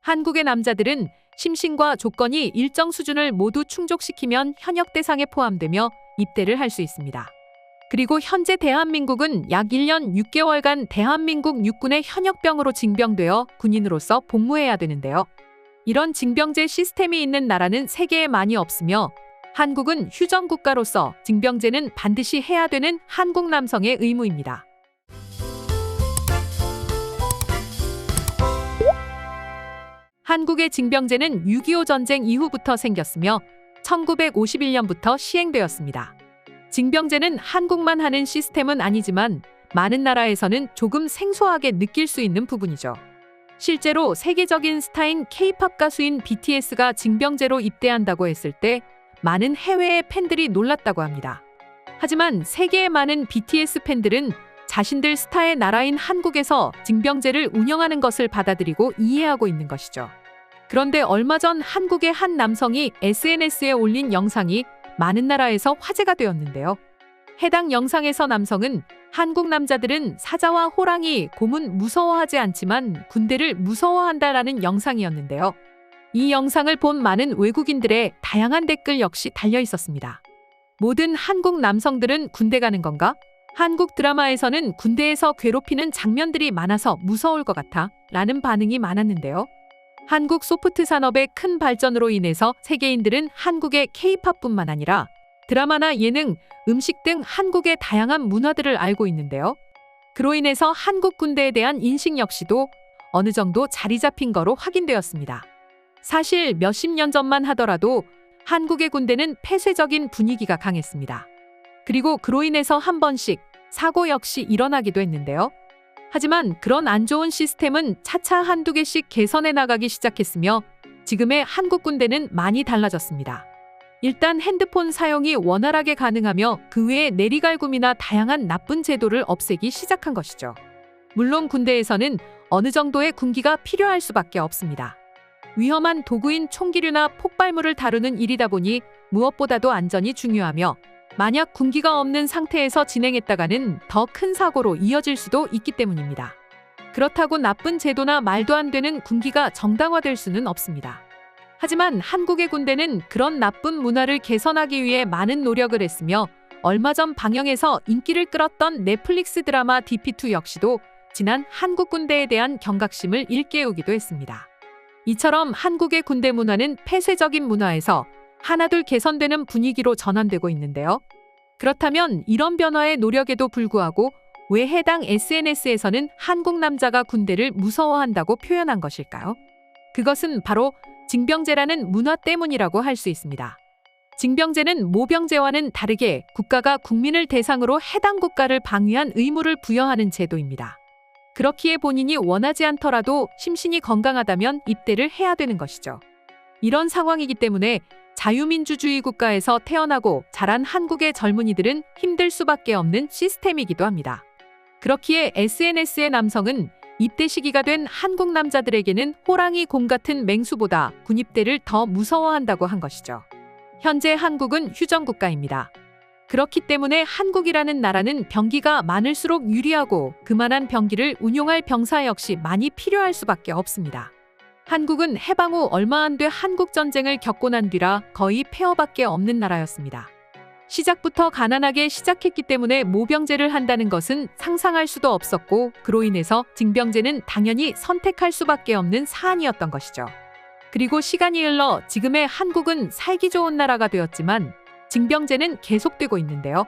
한국의 남자들은 심신과 조건이 일정 수준을 모두 충족시키면 현역 대상에 포함되며 입대를 할 수 있습니다. 그리고 현재 대한민국은 약 1년 6개월간 대한민국 육군의 현역병으로 징병되어 군인으로서 복무해야 되는데요. 이런 징병제 시스템이 있는 나라는 세계에 많이 없으며 한국은 휴전국가로서 징병제는 반드시 해야 되는 한국 남성의 의무입니다. 한국의 징병제는 6.25 전쟁 이후부터 생겼으며 1951년부터 시행되었습니다. 징병제는 한국만 하는 시스템은 아니지만 많은 나라에서는 조금 생소하게 느낄 수 있는 부분이죠. 실제로 세계적인 스타인 K-팝 가수인 BTS가 징병제로 입대한다고 했을 때 많은 해외의 팬들이 놀랐다고 합니다. 하지만 세계의 많은 BTS 팬들은 자신들 스타의 나라인 한국에서 징병제를 운영하는 것을 받아들이고 이해하고 있는 것이죠. 그런데 얼마 전 한국의 한 남성이 SNS에 올린 영상이 많은 나라에서 화제가 되었는데요. 해당 영상에서 남성은 한국 남자들은 사자와 호랑이, 곰은 무서워하지 않지만 군대를 무서워한다라는 영상이었는데요. 이 영상을 본 많은 외국인들의 다양한 댓글 역시 달려 있었습니다. 모든 한국 남성들은 군대 가는 건가? 한국 드라마에서는 군대에서 괴롭히는 장면들이 많아서 무서울 것 같아 라는 반응이 많았는데요. 한국 소프트 산업의 큰 발전으로 인해서 세계인들은 한국의 K-팝뿐만 아니라 드라마나 예능, 음식 등 한국의 다양한 문화들을 알고 있는데요. 그로 인해서 한국 군대에 대한 인식 역시도 어느 정도 자리 잡힌 거로 확인되었습니다. 사실 몇십 년 전만 하더라도 한국의 군대는 폐쇄적인 분위기가 강했습니다. 그리고 그로 인해서 한 번씩 사고 역시 일어나기도 했는데요. 하지만 그런 안 좋은 시스템은 차차 한두 개씩 개선해 나가기 시작했으며 지금의 한국 군대는 많이 달라졌습니다. 일단 핸드폰 사용이 원활하게 가능하며 그 외에 내리갈굼이나 다양한 나쁜 제도를 없애기 시작한 것이죠. 물론 군대에서는 어느 정도의 군기가 필요할 수밖에 없습니다. 위험한 도구인 총기류나 폭발물을 다루는 일이다 보니 무엇보다도 안전이 중요하며 만약 군기가 없는 상태에서 진행했다가는 더 큰 사고로 이어질 수도 있기 때문입니다. 그렇다고 나쁜 제도나 말도 안 되는 군기가 정당화될 수는 없습니다. 하지만 한국의 군대는 그런 나쁜 문화를 개선하기 위해 많은 노력을 했으며 얼마 전 방영에서 인기를 끌었던 넷플릭스 드라마 DP2 역시도 지난 한국 군대에 대한 경각심을 일깨우기도 했습니다. 이처럼 한국의 군대 문화는 폐쇄적인 문화에서 하나둘 개선되는 분위기로 전환되고 있는데요. 그렇다면 이런 변화의 노력에도 불구하고 왜 해당 SNS에서는 한국 남자가 군대를 무서워한다고 표현한 것일까요? 그것은 바로 징병제라는 문화 때문이라고 할 수 있습니다. 징병제는 모병제와는 다르게 국가가 국민을 대상으로 해당 국가를 방위한 의무를 부여하는 제도입니다. 그렇기에 본인이 원하지 않더라도 심신이 건강하다면 입대를 해야 되는 것이죠. 이런 상황이기 때문에 자유민주주의 국가에서 태어나고 자란 한국의 젊은이들은 힘들 수밖에 없는 시스템이기도 합니다. 그렇기에 SNS의 남성은 입대 시기가 된 한국 남자들에게는 호랑이, 곰 같은 맹수보다 군입대를 더 무서워한다고 한 것이죠. 현재 한국은 휴전국가입니다. 그렇기 때문에 한국이라는 나라는 병기가 많을수록 유리하고 그만한 병기를 운용할 병사 역시 많이 필요할 수밖에 없습니다. 한국은 해방 후 얼마 안 돼 한국전쟁을 겪고 난 뒤라 거의 폐허밖에 없는 나라였습니다. 시작부터 가난하게 시작했기 때문에 모병제를 한다는 것은 상상할 수도 없었고 그로 인해서 징병제는 당연히 선택할 수밖에 없는 사안이었던 것이죠. 그리고 시간이 흘러 지금의 한국은 살기 좋은 나라가 되었지만 징병제는 계속되고 있는데요.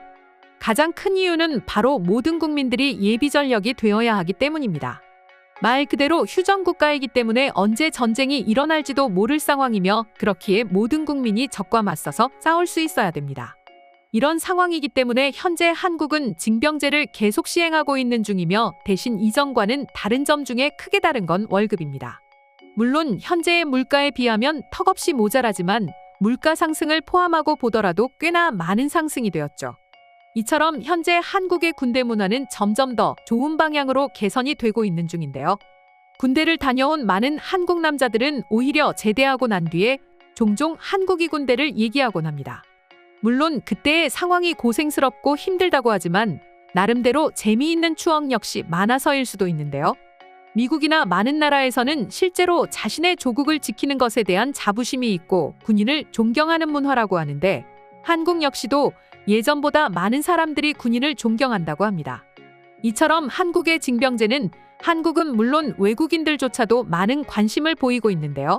가장 큰 이유는 바로 모든 국민들이 예비 전력이 되어야 하기 때문입니다. 말 그대로 휴전국가이기 때문에 언제 전쟁이 일어날지도 모를 상황이며 그렇기에 모든 국민이 적과 맞서서 싸울 수 있어야 됩니다. 이런 상황이기 때문에 현재 한국은 징병제를 계속 시행하고 있는 중이며 대신 이전과는 다른 점 중에 크게 다른 건 월급입니다. 물론 현재의 물가에 비하면 턱없이 모자라지만 물가 상승을 포함하고 보더라도 꽤나 많은 상승이 되었죠. 이처럼 현재 한국의 군대 문화는 점점 더 좋은 방향으로 개선이 되고 있는 중인데요. 군대를 다녀온 많은 한국 남자들은 오히려 제대하고 난 뒤에 종종 한국이 군대를 얘기하곤 합니다. 물론 그때의 상황이 고생스럽고 힘들다고 하지만 나름대로 재미있는 추억 역시 많아서일 수도 있는데요. 미국이나 많은 나라에서는 실제로 자신의 조국을 지키는 것에 대한 자부심이 있고 군인을 존경하는 문화라고 하는데 한국 역시도 예전보다 많은 사람들이 군인을 존경한다고 합니다. 이처럼 한국의 징병제는 한국은 물론 외국인들조차도 많은 관심을 보이고 있는데요.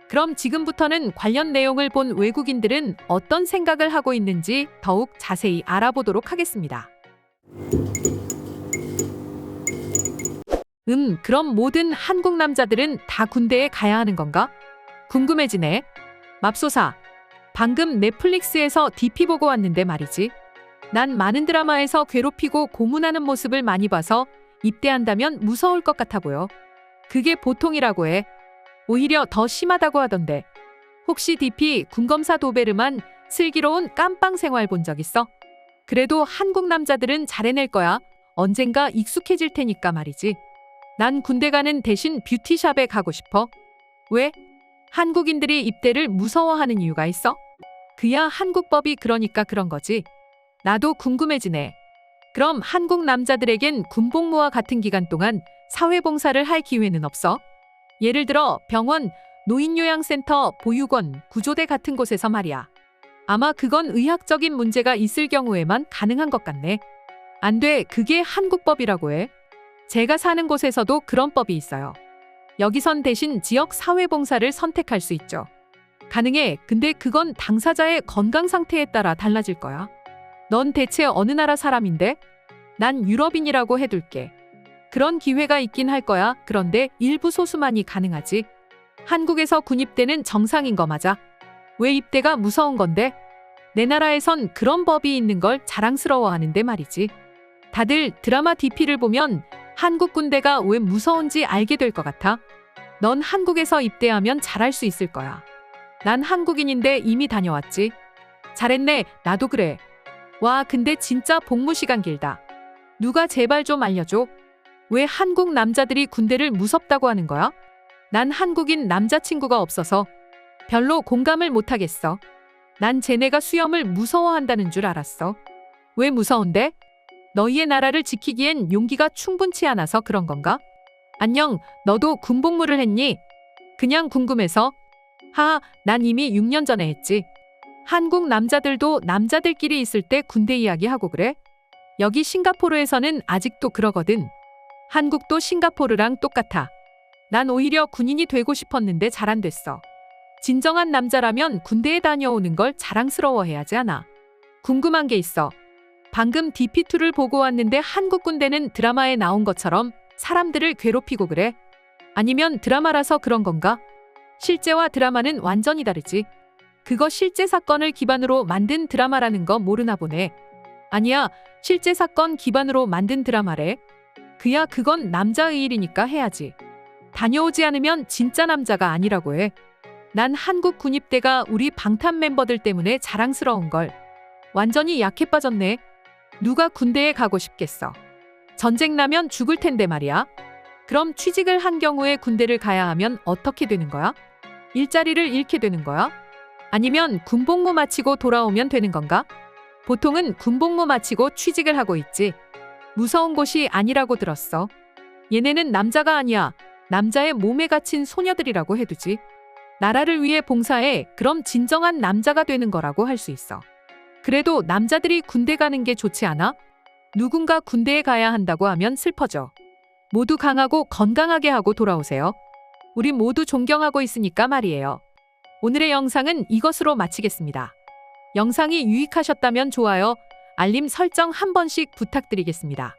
그럼 지금부터는 관련 내용을 본 외국인들은 어떤 생각을 하고 있는지 더욱 자세히 알아보도록 하겠습니다. 그럼 모든 한국 남자들은 다 군대에 가야 하는 건가? 궁금해지네. 맙소사. 방금 넷플릭스에서 DP 보고 왔는데 말이지. 난 많은 드라마에서 괴롭히고 고문하는 모습을 많이 봐서 입대한다면 무서울 것 같아 보여. 그게 보통이라고 해. 오히려 더 심하다고 하던데. 혹시 DP 군검사 도베르만 슬기로운 깜빵 생활 본 적 있어? 그래도 한국 남자들은 잘해낼 거야. 언젠가 익숙해질 테니까 말이지. 난 군대 가는 대신 뷰티샵에 가고 싶어. 왜? 한국인들이 입대를 무서워하는 이유가 있어? 그야 한국법이 그러니까 그런 거지. 나도 궁금해지네. 그럼 한국 남자들에겐 군복무와 같은 기간 동안 사회봉사를 할 기회는 없어? 예를 들어 병원, 노인요양센터, 보육원, 구조대 같은 곳에서 말이야. 아마 그건 의학적인 문제가 있을 경우에만 가능한 것 같네. 안 돼, 그게 한국법이라고 해. 제가 사는 곳에서도 그런 법이 있어요. 여기선 대신 지역 사회봉사를 선택할 수 있죠. 가능해. 근데 그건 당사자의 건강 상태에 따라 달라질 거야. 넌 대체 어느 나라 사람인데? 난 유럽인이라고 해둘게. 그런 기회가 있긴 할 거야. 그런데 일부 소수만이 가능하지. 한국에서 군입대는 정상인 거 맞아. 왜 입대가 무서운 건데? 내 나라에선 그런 법이 있는 걸 자랑스러워하는데 말이지. 다들 드라마 DP를 보면 한국 군대가 왜 무서운지 알게 될 것 같아. 넌 한국에서 입대하면 잘할 수 있을 거야. 난 한국인인데 이미 다녀왔지. 잘했네. 나도 그래. 와, 근데 진짜 복무 시간 길다. 누가 제발 좀 알려줘. 왜 한국 남자들이 군대를 무섭다고 하는 거야? 난 한국인 남자친구가 없어서 별로 공감을 못하겠어. 난 쟤네가 수염을 무서워한다는 줄 알았어. 왜 무서운데? 너희의 나라를 지키기엔 용기가 충분치 않아서 그런 건가? 안녕, 너도 군복무를 했니? 그냥 궁금해서. 난 이미 6년 전에 했지. 한국 남자들도 남자들끼리 있을 때 군대 이야기하고 그래? 여기 싱가포르에서는 아직도 그러거든. 한국도 싱가포르랑 똑같아. 난 오히려 군인이 되고 싶었는데 잘 안 됐어. 진정한 남자라면 군대에 다녀오는 걸 자랑스러워해야지 않아. 궁금한 게 있어. 방금 DP2를 보고 왔는데 한국 군대는 드라마에 나온 것처럼 사람들을 괴롭히고 그래? 아니면 드라마라서 그런 건가? 실제와 드라마는 완전히 다르지. 그거 실제 사건을 기반으로 만든 드라마라는 거 모르나 보네. 아니야, 실제 사건 기반으로 만든 드라마래. 그야 그건 남자의 일이니까 해야지. 다녀오지 않으면 진짜 남자가 아니라고 해. 난 한국 군입대가 우리 방탄 멤버들 때문에 자랑스러운 걸. 완전히 약해 빠졌네. 누가 군대에 가고 싶겠어. 전쟁 나면 죽을 텐데 말이야. 그럼 취직을 한 경우에 군대를 가야 하면 어떻게 되는 거야? 일자리를 잃게 되는 거야? 아니면 군복무 마치고 돌아오면 되는 건가? 보통은 군복무 마치고 취직을 하고 있지. 무서운 곳이 아니라고 들었어. 얘네는 남자가 아니야. 남자의 몸에 갇힌 소녀들이라고 해두지. 나라를 위해 봉사해. 그럼 진정한 남자가 되는 거라고 할 수 있어. 그래도 남자들이 군대 가는 게 좋지 않아? 누군가 군대에 가야 한다고 하면 슬퍼져. 모두 강하고 건강하게 하고 돌아오세요. 우리 모두 존경하고 있으니까 말이에요. 오늘의 영상은 이것으로 마치겠습니다. 영상이 유익하셨다면 좋아요, 알림 설정 한 번씩 부탁드리겠습니다.